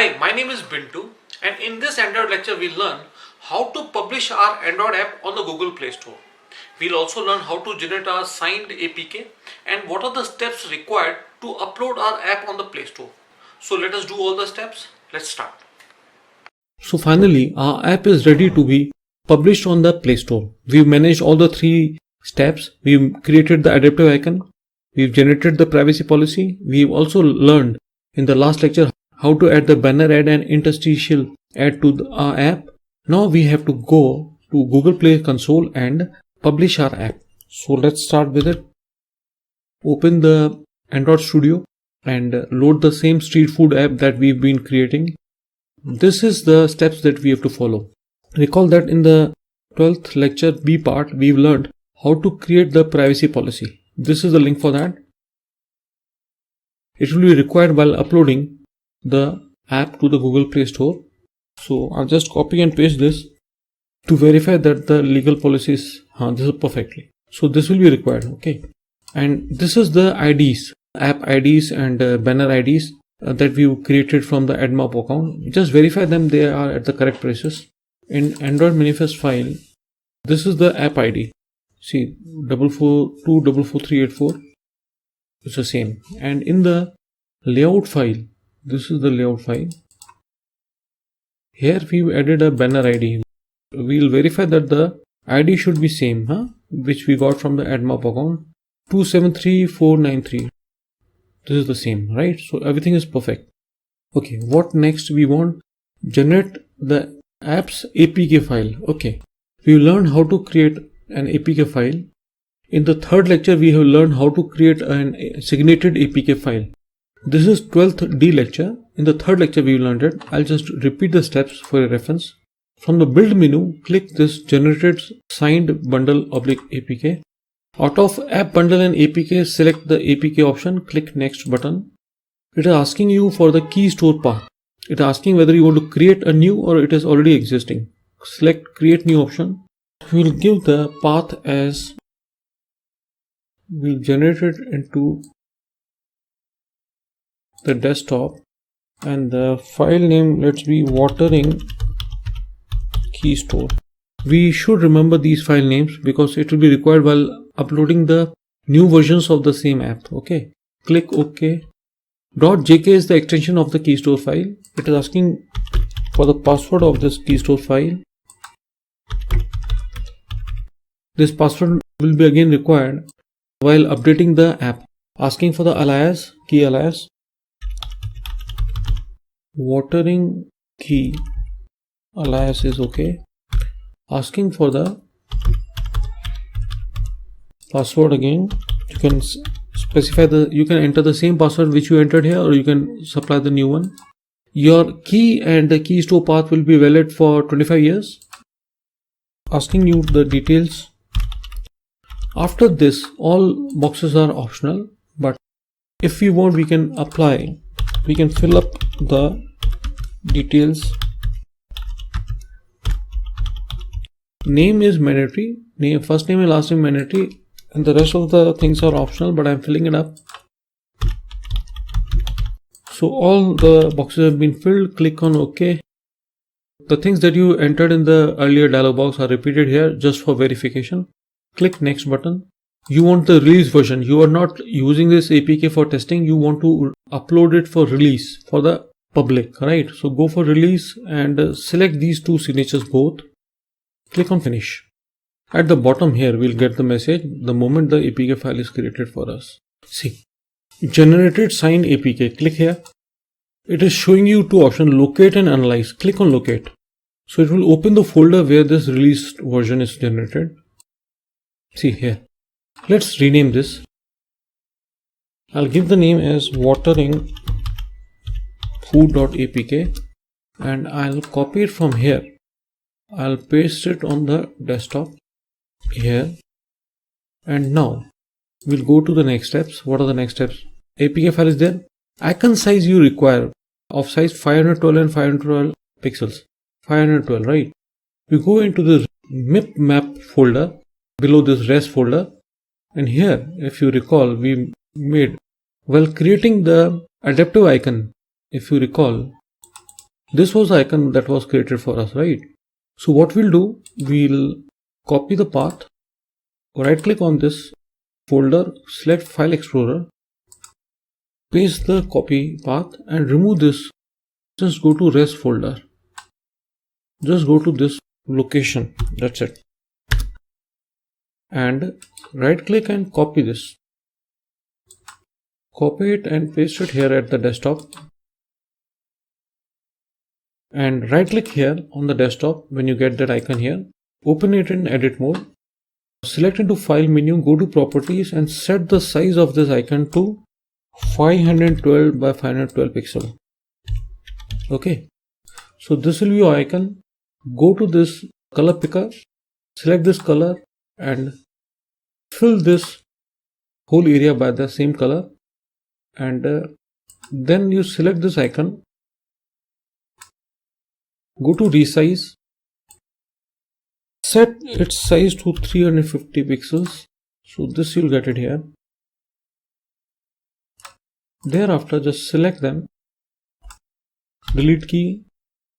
Hi, my name is Bintu, and in this Android lecture we'll learn how to publish our Android app on the Google Play Store. We'll also learn how to generate our signed APK and what are the steps required to upload our app on the Play Store. So let us do all the steps. Let's start. So finally, our app is ready to be published on the Play Store. We've managed all the three steps. We've created the adaptive icon. We've generated the privacy policy. We've also learned in the last lecture how to add the banner ad and interstitial ad to our app. Now we have to go to Google Play console and publish our app. So let's start with it. Open the Android Studio and load the same street food app that we've been creating. This is the steps that we have to follow. Recall that in the 12th lecture B part, we've learned how to create the privacy policy. This is the link for that. It will be required while uploading the app to the Google Play Store. So I'll just copy and paste this to verify that the legal policy is this is perfectly. So this will be required, okay. And this is the IDs, app IDs and banner IDs that we created from the AdMob account. Just verify them, they are at the correct places. In Android manifest file, this is the app ID. See, 442444384. It's the same. And in the layout file, this is the layout file. Here we've added a banner ID. We'll verify that the ID should be same, which we got from the AdMob account. 273493. This is the same, right? So everything is perfect. Okay, what next? We want generate the app's APK file. Okay, we learned how to create an APK file. In the third lecture, we have learned how to create a signated APK file. This is 12th D lecture. In the third lecture, we learned it. I'll just repeat the steps for your reference. From the build menu, click this generated signed bundle /APK. Out of app bundle and APK, select the APK option, click next button. It is asking you for the key store path. It is asking whether you want to create a new or it is already existing. Select create new option. We'll give the path as we'll generate it into the desktop, and the file name let's be watering key store. We should remember these file names because it will be required while uploading the new versions of the same app. Okay, click OK. .jk is the extension of the key store file. It is asking for the password of this key store file. This password will be again required while updating the app. Asking for the alias, key alias. Watering key alias is okay. Asking for the password again. You can specify you can enter the same password which you entered here, or you can supply the new one. Your key and the key store path will be valid for 25 years. Asking you the details. After this, all boxes are optional, but if we want, we can apply. We can fill up the details. Name is mandatory. First name and last name mandatory, and the rest of the things are optional, but I'm filling it up. So all the boxes have been filled. Click on OK. The things that you entered in the earlier dialog box are repeated here just for verification. Click next button. You want the release version. You are not using this APK for testing. You want to upload it for release for the public, right? So go for release and select these two signatures both. Click on finish. At the bottom here, we'll get the message the moment the APK file is created for us. See, generated signed APK. Click here. It is showing you two options, locate and analyze. Click on locate. So it will open the folder where this released version is generated. See here. Let's rename this. I'll give the name as watering food.apk and I'll copy it from here. I'll paste it on the desktop here, and now we'll go to the next steps. What are the next steps? APK file is there. Icon size you require of size 512 and 512 pixels. 512, right? We go into the MIP map folder below this res folder, and here, if you recall, we made while creating the adaptive icon. If you recall, This was the icon that was created for us, right? So what we'll do, we'll copy the path, right click on this folder, select File Explorer, paste the copy path and remove this. Just go to res folder. Just go to this location. That's it. And right click and copy this. Copy it and paste it here at the desktop. And right click here on the desktop when you get that icon here. Open it in edit mode. Select into file menu, go to properties and set the size of this icon to 512 by 512 pixel. Okay. So this will be your icon. Go to this color picker, select this color and fill this whole area by the same color. And then you select this icon. Go to resize. Set its size to 350 pixels. So this you'll get it here. Thereafter just select them. Delete key.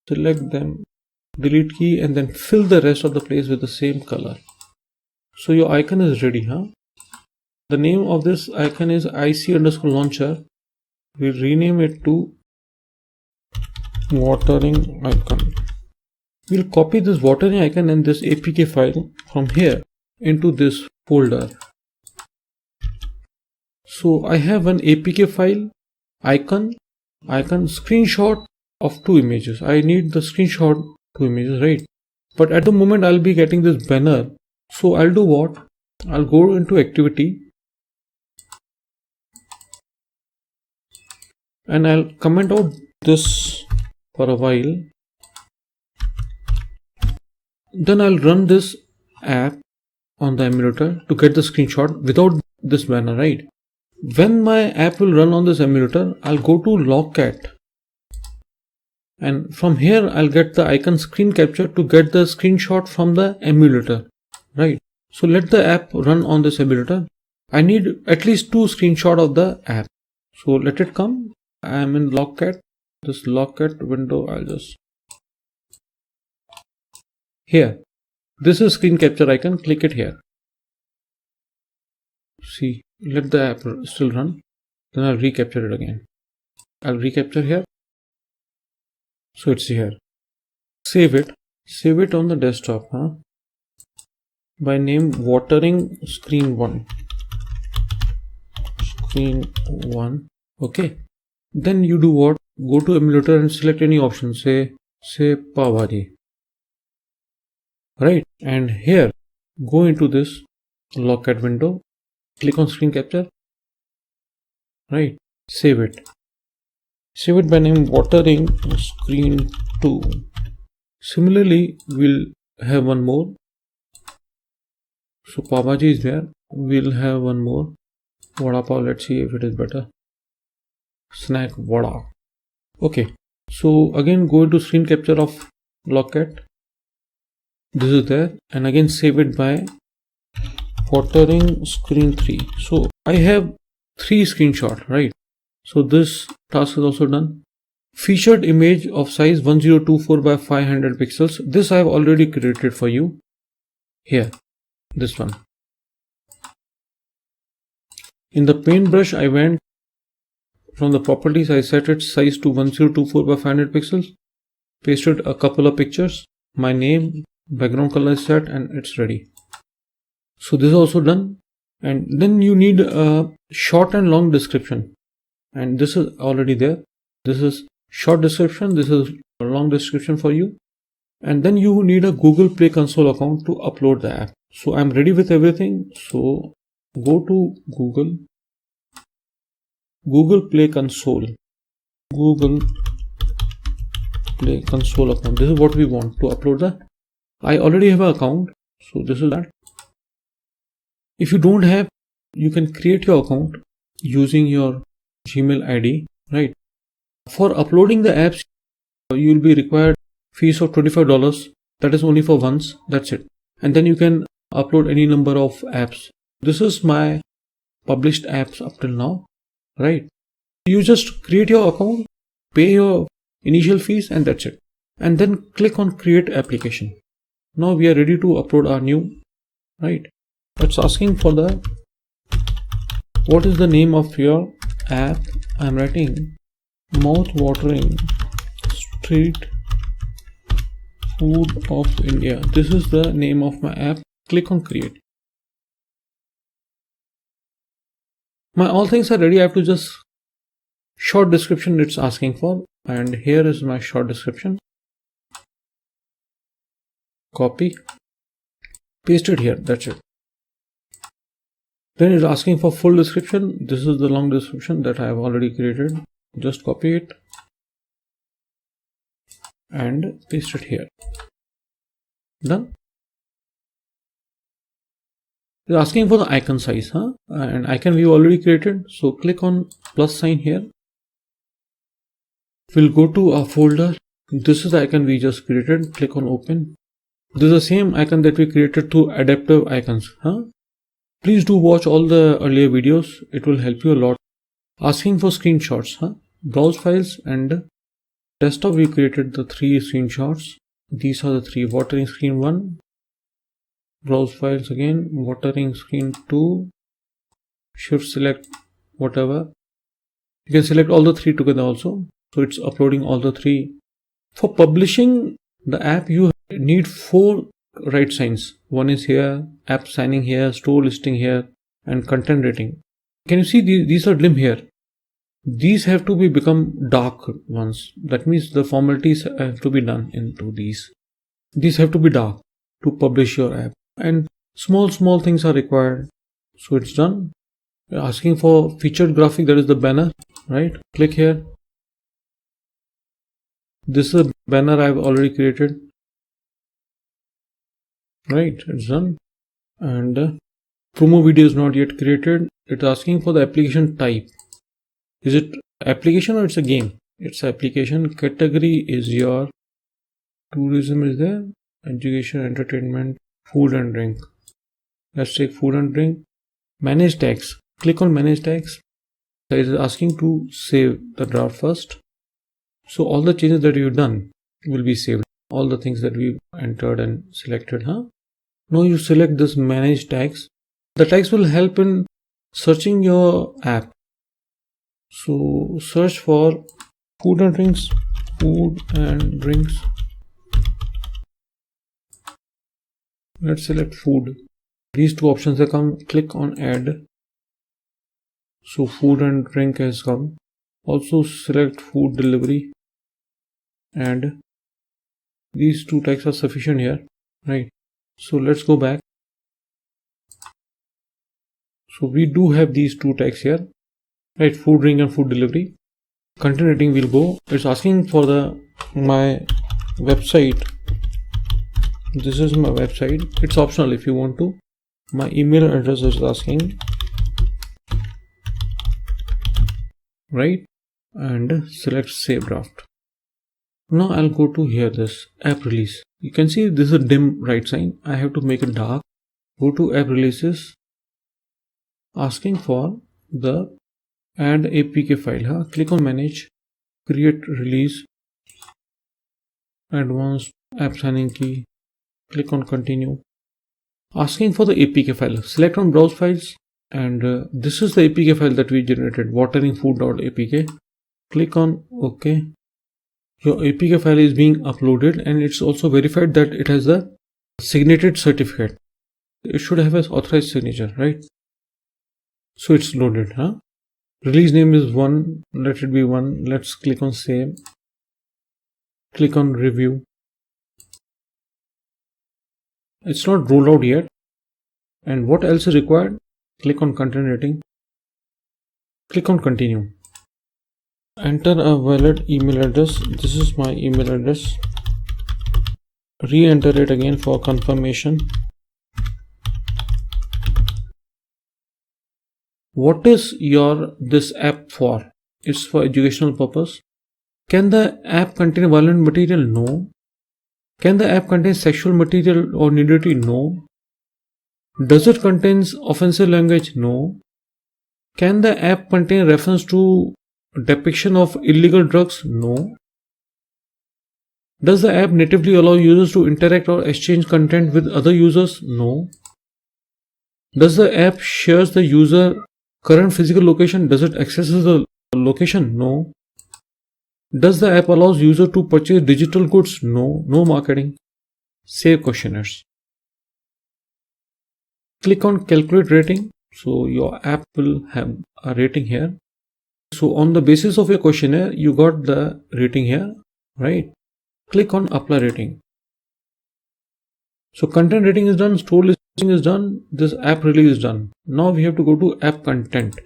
Select them. Delete key and then fill the rest of the place with the same color. So your icon is ready, huh? The name of this icon is IC_launcher. We'll rename it to watering icon. We'll copy this watering icon and this APK file from here into this folder. So I have an APK file, icon, screenshot of 2 images. I need the screenshot 2 images, right? But at the moment I'll be getting this banner. So I'll do what? I'll go into activity and I'll comment out this for a while. Then I'll run this app on the emulator to get the screenshot without this banner, right? When my app will run on this emulator, I'll go to Logcat. And from here, I'll get the icon screen capture to get the screenshot from the emulator, right? So let the app run on this emulator. I need at least 2 screenshots of the app. So let it come. I am in Logcat. This Logcat window, I'll just... Here. This is screen capture icon. Click it here. See, let the app still run. Then I'll recapture it again. I'll recapture here. So it's here. Save it. Save it on the desktop, huh? By name watering screen 1. Screen 1. Okay. Then you do what? Go to emulator and select any option. Say Pav Bhaji. Right. And here, go into this Logcat window. Click on screen capture. Right. Save it. Save it by name watering screen 2. Similarly, we'll have one more. So Pav Bhaji is there. We'll have one more. Vada Pav. Let's see if it is better. Snack Vada. Okay. So again, go into screen capture of Logcat. This is there. And again, save it by watering screen 3. So I have 3 screenshots, right? So this task is also done. Featured image of size 1024 by 500 pixels. This I have already created for you. Here, this one. In the paintbrush, I went from the properties. I set its size to 1024 by 500 pixels. Pasted a couple of pictures. My name, background color is set, and it's ready. So this is also done. And then you need a short and long description. And this is already there. This is short description. This is a long description for you. And then you need a Google Play Console account to upload the app. So I'm ready with everything. So go to Google Play Console. Google Play Console account. This is what we want to upload that. I already have an account. So this is that. If you don't have, you can create your account using your Gmail ID, right? For uploading the apps, you will be required fees of $25. That is only for once. That's it. And then you can upload any number of apps. This is my published apps up till now, right? You just create your account, pay your initial fees, and that's it. And then click on create application. Now we are ready to upload our new, right? It's asking for the, what is the name of your app? I'm writing mouth-watering street food of India. This is the name of my app. Click on create. My all things are ready. I have to just short description it's asking for, and here is my short description. Copy, paste it here, that's it. Then it's asking for full description. This is the long description that I have already created. Just copy it and paste it here. Done. It's asking for the icon size, and icon we already created. So click on plus sign here. We'll go to our folder. This is the icon we just created. Click on open. This is the same icon that we created through adaptive icons. Please do watch all the earlier videos. It will help you a lot. Asking for screenshots. Browse files and desktop. We created the 3 screenshots. These are the 3. Watering screen 1. Browse files again. Watering screen 2. Shift select whatever. You can select all the 3 together also. So it's uploading all the 3. For publishing the app, you need 4 right signs. One is here, app signing here, store listing here, and content rating. Can you see these are dim here? These have to be become dark ones. That means the formalities have to be done into these. These have to be dark to publish your app. And small things are required. So it's done. We're asking for featured graphic, that is the banner, right? Click here. This is a banner I've already created. Right, it's done. And promo video is not yet created. It's asking for the application type. Is it application or it's a game? It's application. Category is your tourism is there, education, entertainment, food and drink. Let's take food and drink. Manage tags. Click on manage tags. It is asking to save the draft first. So all the changes that you've done will be saved. All the things that we entered and selected. Now you select this manage tags. The tags will help in searching your app. So search for food and drinks. Food and drinks. Let's select food. These 2 options have come. Click on add. So food and drink has come. Also select food delivery. And these 2 tags are sufficient here, right? So let's go back. So we do have these 2 tags here, right? Food, drink and food delivery. Content rating will go. It's asking for my website. This is my website. It's optional if you want to. My email address is asking, right? And select save draft. Now I'll go to here, this app release. You can see this is a dim right sign. I have to make it dark. Go to app releases. Asking for the add APK file. Click on manage, create release, advanced app signing key. Click on continue. Asking for the APK file. Select on browse files, and this is the APK file that we generated, wateringfood.apk. Click on OK. Your APK file is being uploaded, and it's also verified that it has the signated certificate. It should have an authorized signature, right? So it's loaded. Release name is 1. Let it be 1. Let's click on save. Click on review. It's not rolled out yet. And what else is required? Click on content rating. Click on continue. Enter a valid email address. This is my email address. Re-enter it again for confirmation. What is this app for? It's for educational purpose. Can the app contain violent material? No. Can the app contain sexual material or nudity? No. Does it contain offensive language? No. Can the app contain reference to depiction of illegal drugs? No. Does the app natively allow users to interact or exchange content with other users? No. Does the app shares the user current physical location? Does it accesses the location? No. Does the app allows user to purchase digital goods? No. No marketing. Save questionnaires. Click on calculate rating. So your app will have a rating here. So on the basis of your questionnaire, you got the rating here, right? Click on apply rating. So content rating is done, store listing is done, this app release is done. Now we have to go to app content.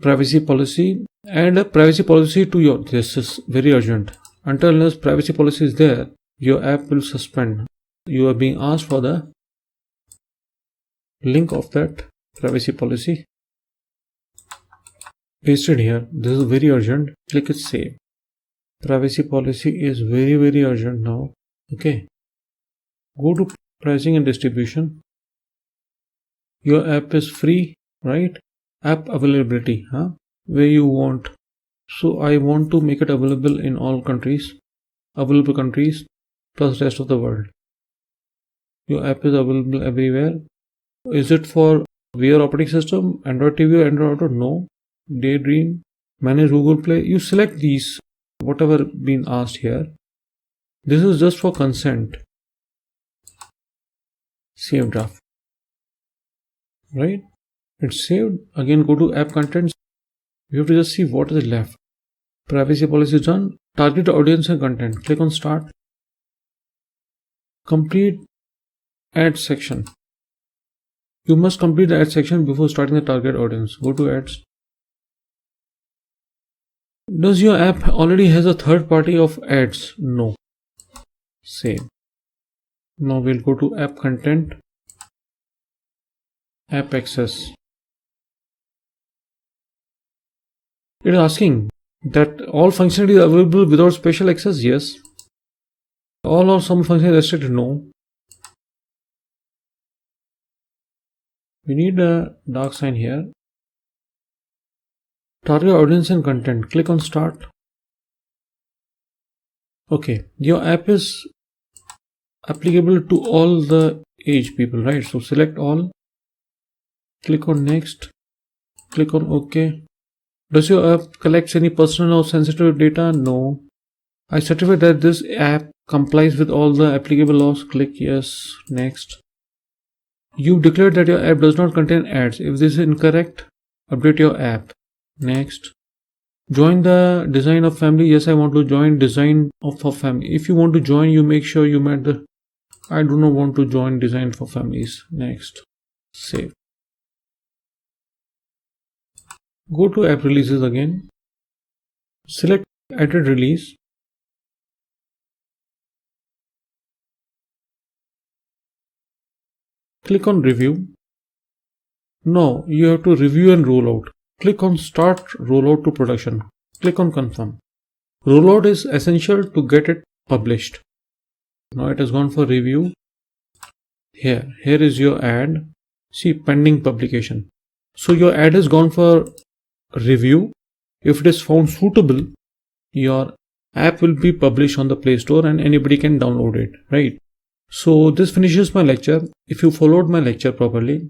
Privacy policy. Add a privacy policy to your, this is very urgent. Until unless privacy policy is there, your app will suspend. You are being asked for the link of that privacy policy. Pasted here. This is very urgent. Click it save. Privacy policy is very urgent now. Okay. Go to pricing and distribution. Your app is free, right? App availability, where you want. So I want to make it available in all countries, available countries plus rest of the world. Your app is available everywhere. Is it for Wear operating system, Android TV or Android Auto? No. Daydream, manage Google Play. You select these, whatever been asked here. This is just for consent. Save draft. Right? It's saved. Again, go to app contents. You have to just see what is left. Privacy policy is done. Target audience and content. Click on start. Complete ad section. You must complete the ad section before starting the target audience. Go to ads. Does your app already has a third party of ads? No. Save. Now we'll go to app content. App access. It is asking that all functionality is available without special access. Yes. All or some functionality restricted. No. We need a dark sign here. Target audience and content. Click on start. Okay, your app is applicable to all the age people, right? So select all. Click on next. Click on OK. Does your app collect any personal or sensitive data? No. I certify that this app complies with all the applicable laws. Click yes. Next. You declared that your app does not contain ads. If this is incorrect, update your app. Next. Join the design of family. Yes, I want to join design of for family. If you want to join, you make sure you met the I do not want to join design for families. Next. Save. Go to app releases again. Select added release. Click on review. Now you have to review and roll out. Click on start rollout to production. Click on confirm. Rollout is essential to get it published. Now it has gone for review. Here is your ad. See pending publication. So your ad has gone for review. If it is found suitable, your app will be published on the Play Store and anybody can download it, right? So this finishes my lecture. If you followed my lecture properly,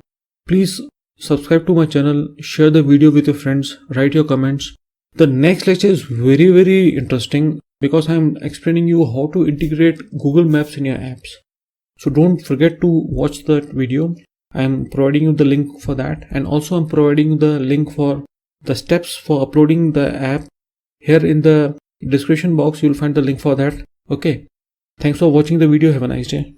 please subscribe to my channel, share the video with your friends, write your comments. The next lecture is very interesting because I am explaining you how to integrate Google Maps in your apps. So don't forget to watch that video. I am providing you the link for that, and also I am providing you the link for the steps for uploading the app. Here in the description box you will find the link for that. Okay. Thanks for watching the video. Have a nice day.